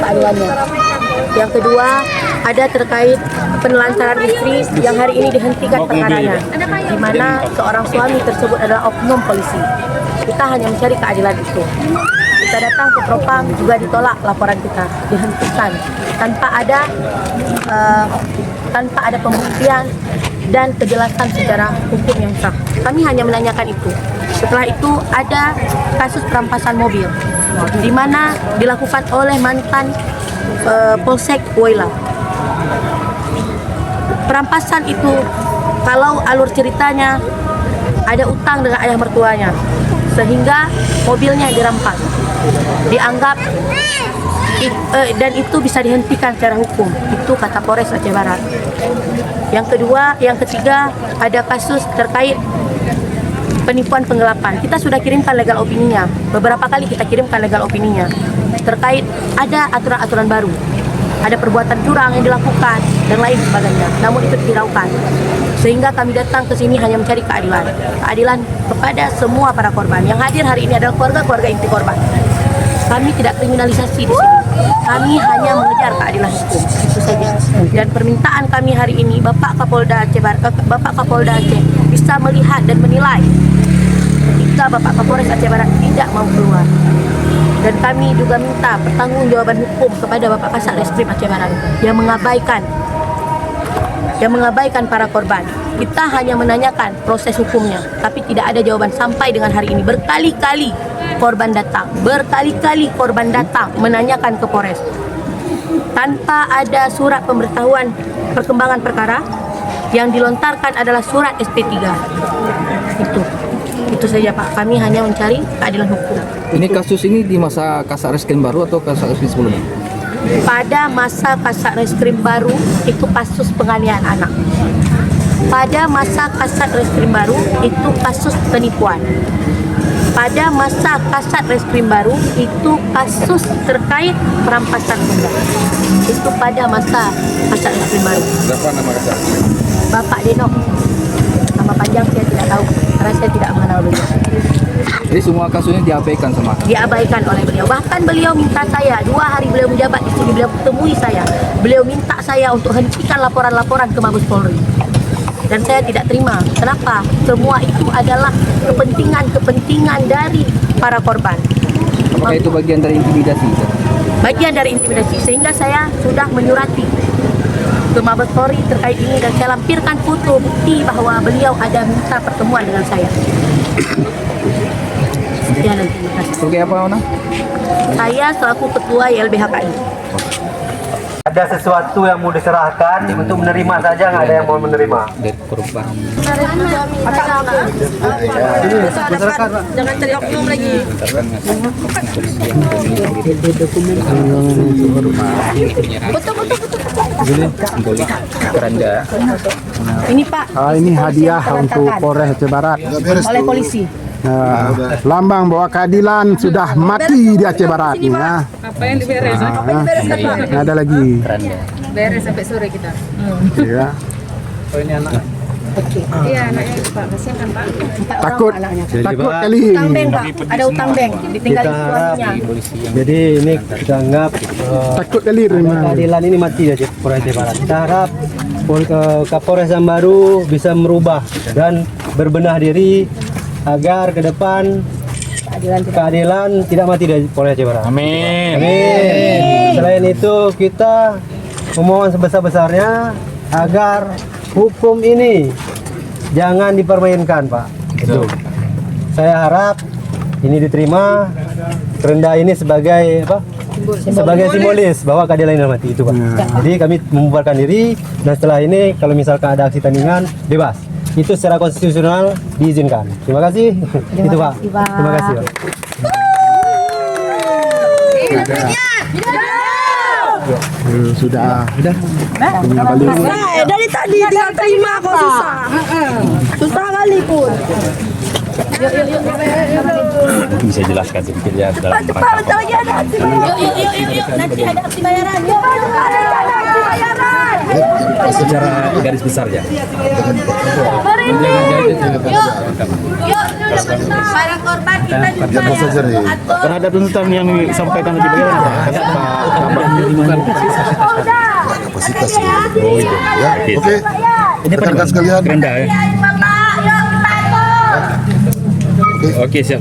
keadilannya. Yang kedua, ada terkait penelantaran istri yang hari ini dihentikan perkaranya, di mana seorang suami tersebut adalah oknum polisi. Kita hanya mencari keadilan itu. Kita datang ke Propam juga ditolak laporan kita, dihentikan tanpa ada pembuktian dan kejelasan secara hukum yang sah. Kami hanya menanyakan itu. Setelah itu ada kasus perampasan mobil, di mana dilakukan oleh mantan Polsek Woyla. Perampasan itu, kalau alur ceritanya, ada utang dengan ayah mertuanya, sehingga mobilnya dirampas. Dianggap dan itu bisa dihentikan secara hukum. Itu kata Polres Aceh Barat. Yang ketiga ada kasus terkait penipuan penggelapan. Kita sudah kirimkan legal opininya. Beberapa kali kita kirimkan legal opininya. Terkait ada aturan-aturan baru. Ada perbuatan curang yang dilakukan dan lain sebagainya. Namun itu dihiraukan. Sehingga kami datang ke sini hanya mencari keadilan. Keadilan kepada semua para korban. Yang hadir hari ini adalah keluarga-keluarga inti korban. Kami tidak kriminalisasi di sini. Kami hanya mengejar keadilan hukum. Itu saja. Dan permintaan kami hari ini, Bapak Kapolda Aceh bisa melihat dan menilai ketika Bapak Kapolres Aceh Barat tidak mau keluar. Dan kami juga minta pertanggungjawaban hukum kepada Bapak Kasat Reskrim Aceh Barat yang mengabaikan para korban. Kita hanya menanyakan proses hukumnya, tapi tidak ada jawaban sampai dengan hari ini. Berkali-kali korban datang menanyakan ke Polres tanpa ada surat pemberitahuan perkembangan perkara. Yang dilontarkan adalah surat SP3. Itu saja Pak, kami hanya mencari keadilan hukum. Ini kasus ini di masa Kasat Reskrim baru atau Kasat Reskrim sebelumnya? Pada masa Kasat Reskrim baru itu kasus penganiayaan anak. Pada masa Kasat Reskrim baru itu kasus penipuan. Pada masa Kasat Reskrim baru itu kasus terkait perampasan benda. Itu pada masa Kasat Reskrim baru. Berapa nama Kasat? Bapak Denok. Nama panjang saya tidak tahu karena saya tidak mengenal beliau. Jadi semua kasusnya diabaikan sama? Diabaikan oleh beliau. Bahkan beliau minta saya, 2 hari beliau menjabat di sini, beliau temui saya. Beliau minta saya untuk hentikan laporan-laporan ke Mabes Polri. Dan saya tidak terima. Kenapa? Semua itu adalah kepentingan dari para korban. Apakah itu bagian dari intimidasi? Bagian dari intimidasi. Sehingga saya sudah menyurati ke Mabes Polri terkait ini dan saya lampirkan foto bukti bahwa beliau ada minta pertemuan dengan saya. Sekian dan terima kasih. Sebagai apa, Ona? Saya selaku Ketua YLBHKI. Ada sesuatu yang mau diserahkan untuk menerima saja, nggak ada yang mau menerima. Dari korban. Jangan cari oknum lagi. Ini Pak. Ini hadiah untuk Polres Aceh Barat Oleh polisi. lambang bahwa keadilan sudah mati di Aceh Barat nih ya. Apa yang diberes? Nggak ada lagi. Beres sampai sore kita. Ya. Oh, ini anak. Iya, anaknya itu Pak. Kasihan kan Pak? Takut kali. Utang bank Pak, ada utang bank, ditinggal suaminya. Jadi ini kita anggap Takut kali memang. keadilan ini mati di Polres Aceh Barat. Kita harap Kapolres yang baru bisa merubah dan berbenah diri agar ke depan keadilan tidak mati di Polres Aceh Barat. Amin. Amin. Selain itu kita memohon sebesar-besarnya agar hukum ini jangan dipermainkan, Pak. Itu. Saya harap ini diterima. Rendah ini sebagai apa? Sebagai simbolis bahwa keadilan ini mati itu, Pak. Jadi kami membubarkan diri dan setelah ini kalau misalkan ada aksi tandingan bebas. Itu secara konstitusional diizinkan. Terima kasih. Itu, Pak. Terima kasih, Pak. Sudah. Dari tadi tinggal terima kok susah. Susah kali pun. Bisa jelaskan sedikit ya dalam Cepat, bentar lagi ada aksi bayaran. Yuk. Nanti ada aksi bayaran. Yuk, ada aksi bayaran. secara garis besar ya. Para korban kita juga Terhadap tuntutan yang disampaikan tadi bagaimana Pak? Oh itu. Ya, oke. Rekan-rekan sekalian. Rendah ya. Oke, siap.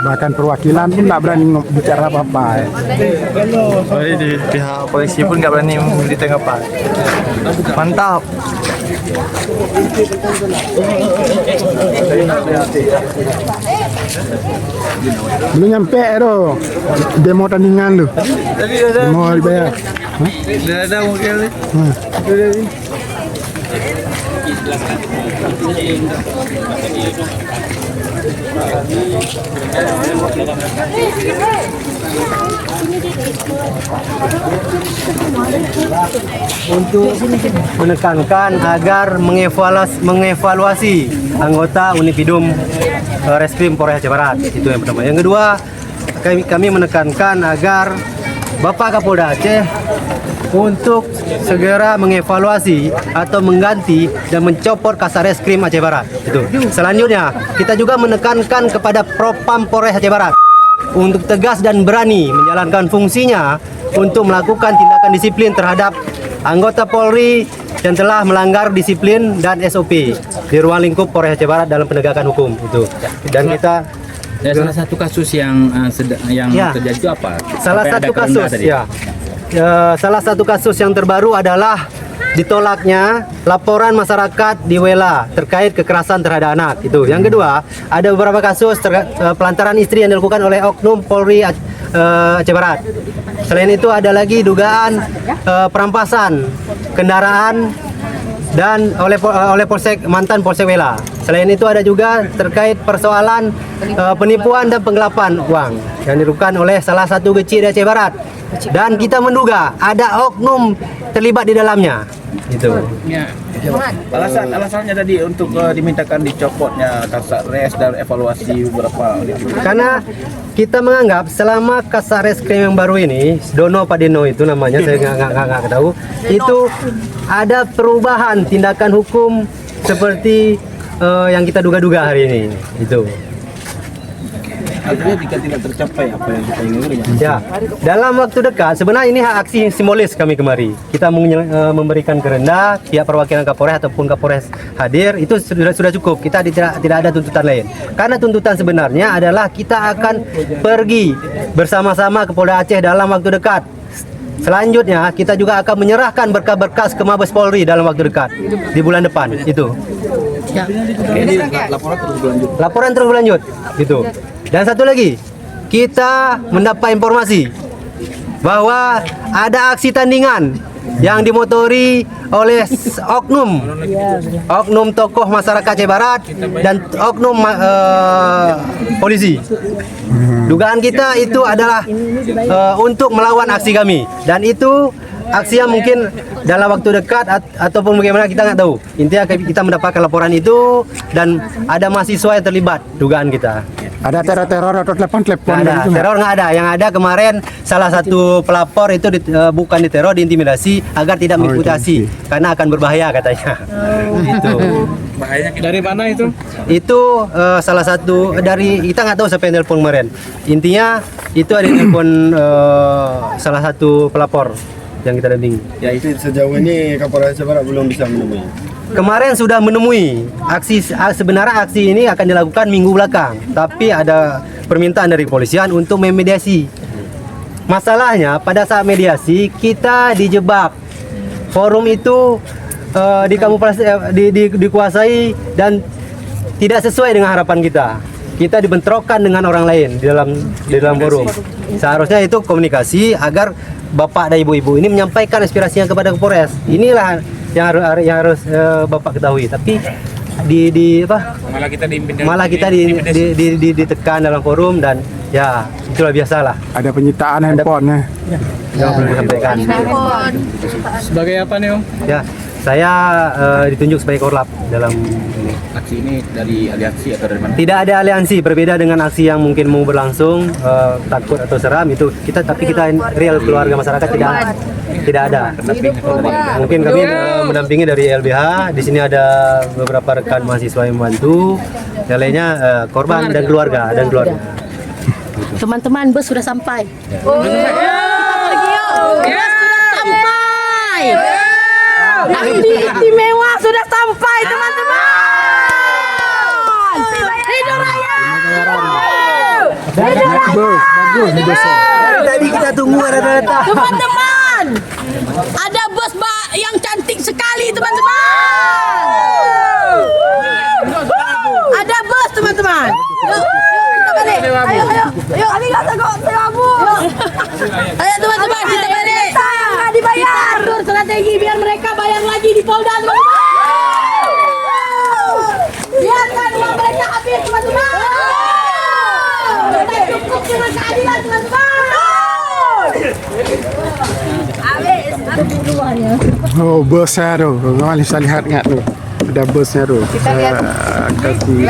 Bahkan perwakilan pun nggak berani bicara apa-apa. Di pihak polisi pun nggak berani memberi apa. Mantap. Belum nyampe tuh demo tandingan tuh. Demo dibayar. Sudah ada mungkin. Untuk menekankan agar mengevaluasi anggota Unipidum Reskrim Polres Aceh Barat, itu yang pertama. Yang kedua, kami menekankan agar Bapak Kapolda Aceh untuk segera mengevaluasi atau mengganti dan mencopot Kasareskrim Aceh Barat. Itu. Selanjutnya, kita juga menekankan kepada Propam Polres Aceh Barat untuk tegas dan berani menjalankan fungsinya untuk melakukan tindakan disiplin terhadap anggota Polri yang telah melanggar disiplin dan SOP di ruang lingkup Polres Aceh Barat dalam penegakan hukum. Itu. Dan kita Salah satu kasus yang Ya. terjadi itu apa? salah Sampai satu ada kerendah kasus tadi. salah satu kasus yang terbaru adalah ditolaknya laporan masyarakat di Wela terkait kekerasan terhadap anak. Itu. Yang kedua, ada beberapa kasus pelantaran istri yang dilakukan oleh oknum Polri Aceh Barat. Selain itu ada lagi dugaan perampasan kendaraan dan oleh mantan Polsek Wela. Selain itu ada juga terkait persoalan penipuan dan penggelapan uang yang dilakukan oleh salah satu kecil di Aceh Barat. Dan kita menduga ada oknum terlibat di dalamnya. Itu. Alasannya tadi untuk dimintakan dicopotnya Kasatgas dan evaluasi beberapa. Karena kita menganggap selama Kasareskrim yang baru ini, Dono Pak Deno itu namanya, saya nggak tahu, itu ada perubahan tindakan hukum seperti yang kita duga-duga hari ini. Itu. Artinya jika tidak tercapai apa yang kita inginkan. Ya, dalam waktu dekat sebenarnya ini aksi simbolis kami kemari. Kita memberikan kerendah, pihak perwakilan Kapolres ataupun Kapolres hadir, itu sudah cukup. Kita tidak ada tuntutan lain. Karena tuntutan sebenarnya adalah kita akan pergi bersama-sama ke Polda Aceh dalam waktu dekat. Selanjutnya kita juga akan menyerahkan berkas-berkas ke Mabes Polri dalam waktu dekat di bulan depan. Itu. Ini laporan terus berlanjut. Laporan terus berlanjut. Gitu. Dan satu lagi, kita mendapat informasi bahwa ada aksi tandingan yang dimotori oleh oknum tokoh masyarakat Aceh Barat dan oknum polisi. Dugaan kita itu adalah untuk melawan aksi kami, dan itu aksi yang mungkin dalam waktu dekat ataupun bagaimana kita nggak tahu. Intinya kita mendapatkan laporan itu dan ada mahasiswa yang terlibat, dugaan kita. Ada teror atau telepon-telepon Nggak ada, gitu nggak? teror nggak ada. Yang ada kemarin salah satu pelapor itu bukan diteror, diintimidasi agar tidak mengikuti aksi karena akan berbahaya katanya. Itu. Dari mana itu? Itu salah satu dari, kita nggak tahu siapa yang telepon kemarin. Intinya itu ada yang telepon salah satu pelapor yang kita dampingi. Ya itu sejauh ini Kapolres Aceh Barat belum bisa menemui. Kemarin sudah menemui sebenarnya aksi ini akan dilakukan minggu belakang, tapi ada permintaan dari kepolisian untuk memediasi. Masalahnya pada saat mediasi kita dijebak. Forum itu dikuasai dan tidak sesuai dengan harapan kita. Kita dibentrokkan dengan orang lain di dalam forum. Seharusnya itu komunikasi agar bapak dan ibu-ibu ini menyampaikan aspirasinya kepada Kapolres. Inilah yang harus bapak ketahui. Tapi malah kita ditekan dalam forum, dan ya itulah biasalah. Ada penyitaan handphone Yang perlu disampaikan. Sebagai apa nih Om? Ya, saya ditunjuk sebagai korlap dalam Aksi ini dari aliansi atau dari mana? tidak ada aliansi, berbeda dengan aksi yang mungkin mau berlangsung takut atau seram itu tapi kita real keluarga masyarakat tidak ada. Mungkin kami mendampingi dari LBH. Di sini ada beberapa rekan mahasiswa yang membantu, yang lainnya korban dan keluarga. Teman-teman, bus sudah sampai. Sampai. Napi istimewa sudah sampai, teman-teman. Hidup raya. Bagus di bus. Tadi kita tunggu ada-ada. Teman-teman, ada bus yang cantik sekali, teman-teman. Ada bus, teman-teman. Yuk, kita balik. Ayo, kami nggak sewa bus. Ayo, teman-teman, kita balik. Sayang nggak dibayar. Kita atur strategi biar mereka bayar lagi di Polda, teman-teman. Biarkan uang mereka habis, teman-teman. Kita cukup dengan keadilan, teman-teman. Oh, busnya tu. Kau bisa lihat nggak tu? Ada busnya tu. Kita lihat. Kasih